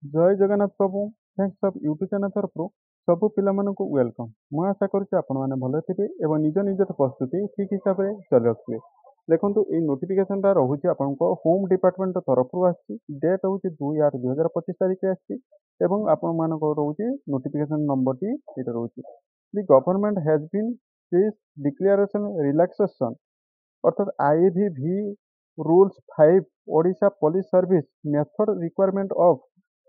जय जगन्नाथ प्रभु thanks of YouTube channel तरफ सबु पिलामानंकु वेलकम। मु आशा करुच्ची आपण माने भल थिबे एवं निज निज प्रस्तुति ठीक हिसाब से चल रखिए। देखंतु ए नोटिफिकेशन टा रहुची आपनको होम डिपार्टमेंट तरफ आछि। डेट होची 2/8/2025 तारिख आछि एवं आपण मानको रहुची नोटिफिकेशन नंबर टी एटा रहुची। The government has been this declaration relaxation अर्थात आईवीवी rules 5 Odisha police service method requirement of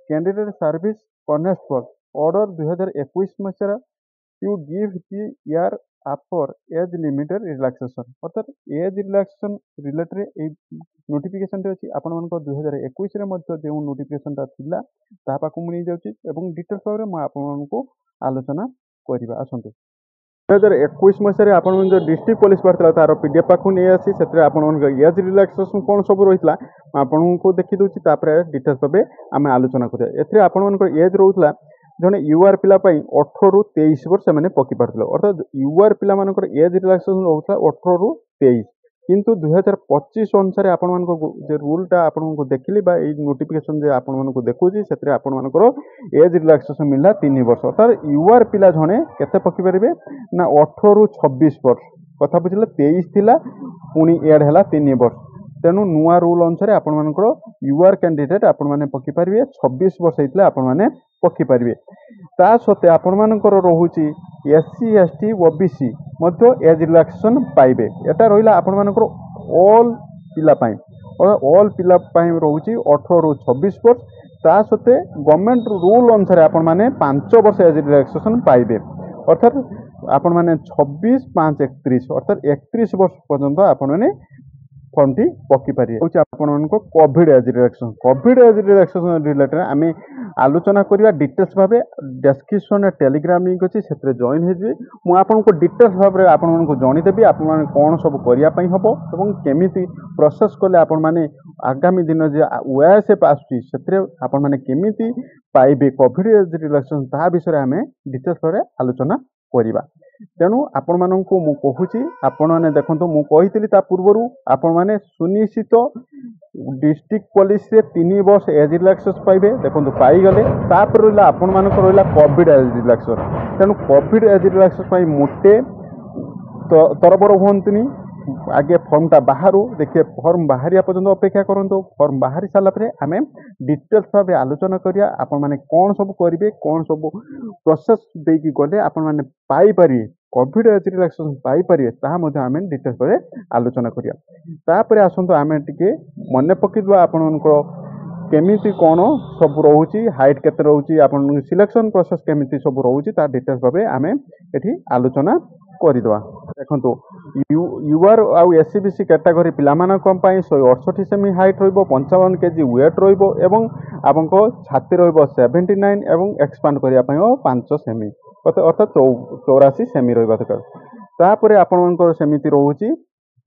candidate service constable order 2021 मसीहा to give the year after age limited relaxation अर्थात एज रिलैक्सेशन रिलेटेड नोटिफिकेशन अच्छी आपण मान 2021 जो नोटिफिकेशन थिला ता पाखु नहीं जाऊँगी डिटेल्स भाव में आपको आलोचना करवा आसतु। 2021 मसीह आप जो डिस्ट्रिक्ट पुलिस बाहर तार पीडीएफ पाखु नहीं आसी से एज रिलैक्सेशन कौन सब रही है आपको देखी दूसरी डिटेल्स भाव आम आलोचना करा। एज रोला जड़े यूआर पिला 18 ରୁ 23 वर्ष से पकि पार्थे अर्थात यूआर पिला एज रिलैक्सेशन रोला 18 ରୁ 23 किंतु 2025 अनुसार आपण रूलटा आपको देखिली नोटिफिकेशन जे आपण देखुची से आपर एज रिलैक्सेशन मिलला 3 वर्ष अर्थात यूआर पिला जड़े केते पकि पारे ना 18 ରୁ 26 वर्ष कथा बुझे 23 थिला पुणी एड है 3 वर्ष तेणु नुआ रूल अनुसार आपर यूआर कैंडिडेट आपण मैंने पकि पारे 26 वर्ष होता आपण मैंने पकि पारे ता सत्वे आपर रोचे SC ST OBC age relaxation पाइबे। एटा रहा आपर ऑल पिलापाई ऑल पिलापाई रोचे 18 ରୁ 26 वर्ष ता सत्वे गवर्नमेंट रूल अनुसार आपण मैंने 5 वर्ष एज रिलैक्सेशन पाइबे अर्थात आपण मैंने 26/5/31 अर्थात 31 वर्ष पर्यंत आपण मैंने फॉर्म टी पकि पारे। कोविड एज रिलैक्सेशन रिलेटेड आम आलोचना करवा डिटेल्स भाव डेस्क्रिप्शन टेलीग्राम लिंक अच्छी से जॉइन हो मुझे डिटेल्स भाव में आपको जनईदेवी आप कौन सब करने हम और केमी प्रोसेस कले आपण मैंने आगामी दिन जो ओएसएफ आसमी पाइबे कोविड एज रिलैक्सेशन ता विषय आम डिटेल्स भाव आलोचना करवा। तेणु आपण मानू मुझे आपण मैंने देखो मुझे पूर्वर आपण मैंने सुनिश्चित डिस्ट्रिक्ट पुलिस रे 3 वर्ष एज रिलैक्सेशन पाइबे देखो पाईगले तापर रहा आपण मानक रहा कोविड एज रिलैक्सेशन। तेणु कोविड एज रिलैक्सेशन मोटे तरबर हुंतुनी आगे फॉर्मटा बाहर देखिए फॉर्म बाहर पर्यंत अपेक्षा करूँ फॉर्म बाहरी सारापर आम डिटेल्स भाव आलोचना करिया आपण माने कौन सब करेंगे कौन सब प्रोसेस देकी गले आपण माने पाई पारिए कोविड एज रिलैक्सेशन पाई पारिए ताहा आम डिटेल्स भाव आलोचना करिया। तापर आसतु आम टिके मन पकईदवा आपणको केमिति कौन सब रोचे हाइट केते रोचे आपन सिलेक्शन प्रोसेस केमिति सब रोचे ता डिटेल्स भाव आम एठी आलोचना करदवा। देखो यूआर आउ एससीबीसी कैटेगरी पिलामानक 168 सेमी हाइट रहिबो 55 केजी वेट रहिबो एवं आपनको छाती रहिबो 79 एवं एक्सपांड करिया पय 5 सेमी अर्थात 84 सेमी रहिबा दरकार। तापरे आपनकर सेमिति रहूची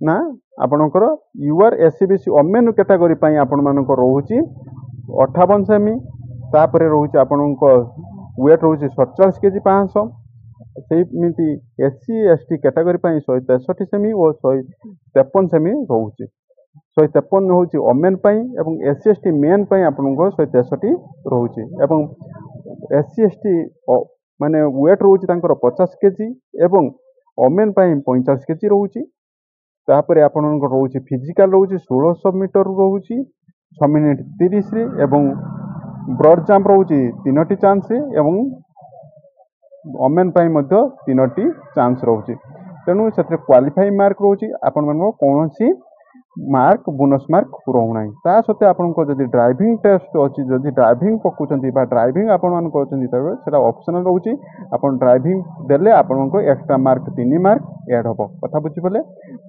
ना आपनकर यूआर एससीबीसी ओमेन कैटेगरी पय आपनमानकर रहूची 58 सेमी तापरे रहूची आपनकर वेट रहूची 47 केजी 500 सेमिति एससी एसटी कैटेगरी 163 सेमी और 153 सेमी रोचे 153 हूँ ओमेन एवं एससी एसटी मेन आपको 163 रोचे एवं एससी एसटी माने वेट रोचे 50 केजी एवं ओमेन 45 केजी रोचे। तापर आपण रोचे फिजिकल रोचे 1600 मीटर रोचे 6 मिनिट 30 रे एवं ब्रॉड जंप रोचे 3टी चांस एवं ओमेन 3टी चांस रोचे। तेणु से क्वालिफाई मार्क रोचे आपण कौन सी मार्क बोनस मार्क रोना ता सत्वे आपको जब ड्राइविंग टेस्ट अच्छी जब ड्राइविंग पकाउंट ड्राइविंग आपण कर ऑप्शनल रोचे आपन ड्राइविंग देले आपको एक्स्ट्रा मार्क 3 मार्क ऐड हम कथा बुझीपारे।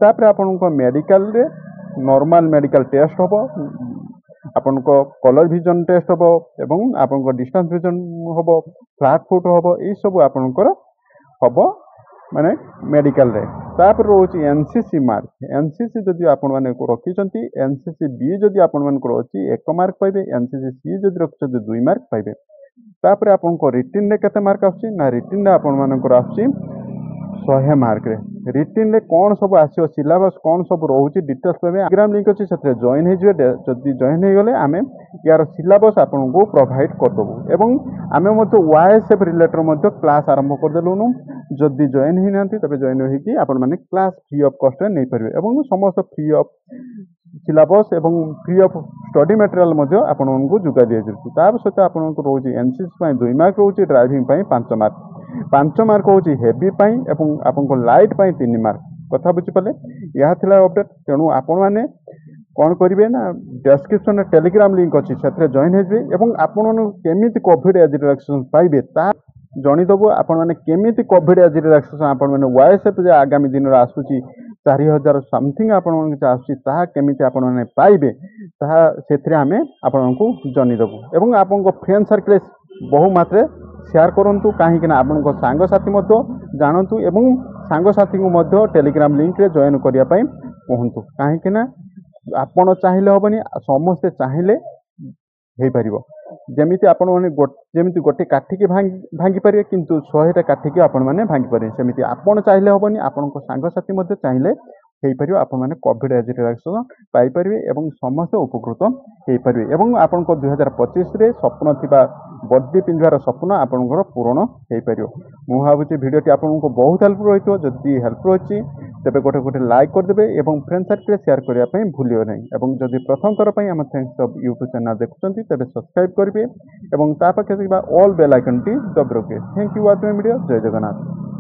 तापर आपको मेडिकल रे नॉर्मल मेडिकल टेस्ट हम आपन को कलर विजन टेस्ट हम एवं आपन को डिस्टेंस विजन हम फ्लैट फुट हम ये सब आपनकर हम माने मेडिकल रे। तापर रोचे एनसीसी मार्क एनसीसी जदि आपण माने को रखिचंती एनसीसी बी जदि आपण माने को अछि 1 मार्क पाइबे एनसीसी सी जदि रखिचंती 2 मार्क पाइबे। तापर आपण को रिटन रे केते मार्क आछि ना रिटन रे आपण माने को आछि 100 मार्क रिटिन रे कौन सब आसो सिलेबस कौन सब रोचे डिटेल्स पे टेलीग्राम लिंक अच्छे से जॉइन हो जदि जॉइन हो गले आम यार सिलेबस आपन को प्रोवाइड करदेबू एवं आम वाएसएफ रिलेटेड क्लास आरंभ करदेलुनु जदि जॉइन ही ना तबे जॉइन होगी आपण माने क्लास फ्री ऑफ कॉस्ट नहीं पारे एवं समस्त फ्री ऑफ सिलेबस एवं फ्री ऑफ स्टडी मटेरियल आपण को जुगा दि जाए सहित आपन को रोचे एनसीसी 2 मार्क रोचे ड्राइविंग 5 मार्क 5 मार्क हूँ हेवी आपको लाइट 3 मार्क कथा बुझीपारे यह अपडेट तेणु आपण मैंने कौन करेंगे ना डिस्क्रिप्शन टेलीग्राम लिंक अच्छी से जॉइन हो आपमि कोविड एज रिलैक्सेशन पाइबे जनईदेवु आपण मैंने केमी कोविड एज रिलैक्सेशन आपण मैंने वाएसएफ आगामी दिन में आसूची 4000 समथिंग आपमी आपण मैंने पाइबे से आम आपण को जनईदेवु एवं आपण फ्रेंड सर्कल बहु मात्रा शेयर करूँ कहीं आपण सांगसाथी जानतु एवं सांगसाथी को टेलीग्राम लिंक रे जॉइन करने कहतु कहीं आपण चाहिए हेनी समस्ते चाहिए हो पार जमी आपण मैंने जमी गोटे काठिकी भांगी पारे किंतु 100टा काठिकी आपण मैंने भांगी पारे सेमती आपण चाहिए हेनी आपण सांगसाथी चाहिए हो पार आपण मैंने कोविड एज रिलैक्सेशन पाइपर एवं समस्ते उपकृत हो पारे एवं आपण 2025 रे स्वप्न थिबा वर्दी पिंधार स्वप्न आपंकर पूरण हो पार मु भावुँ भिडियोटी आपको बहुत हेल्पफुल रही जदि हेल्पफुल अच्छी तेरे गोटे गोटे लाइक करदे और फ्रेंड सर्कल शेयर करने भूलियो नहीं और जदि प्रथम थर पर आम थैंक्स ऑफ यूट्यूब चैनल देखुं तेज सब्सक्राइब करेंगे और पाखे ऑल बेल आइकन टी दबी रखिए थैंक यू वाचिंग वीडियो जय जगन्नाथ।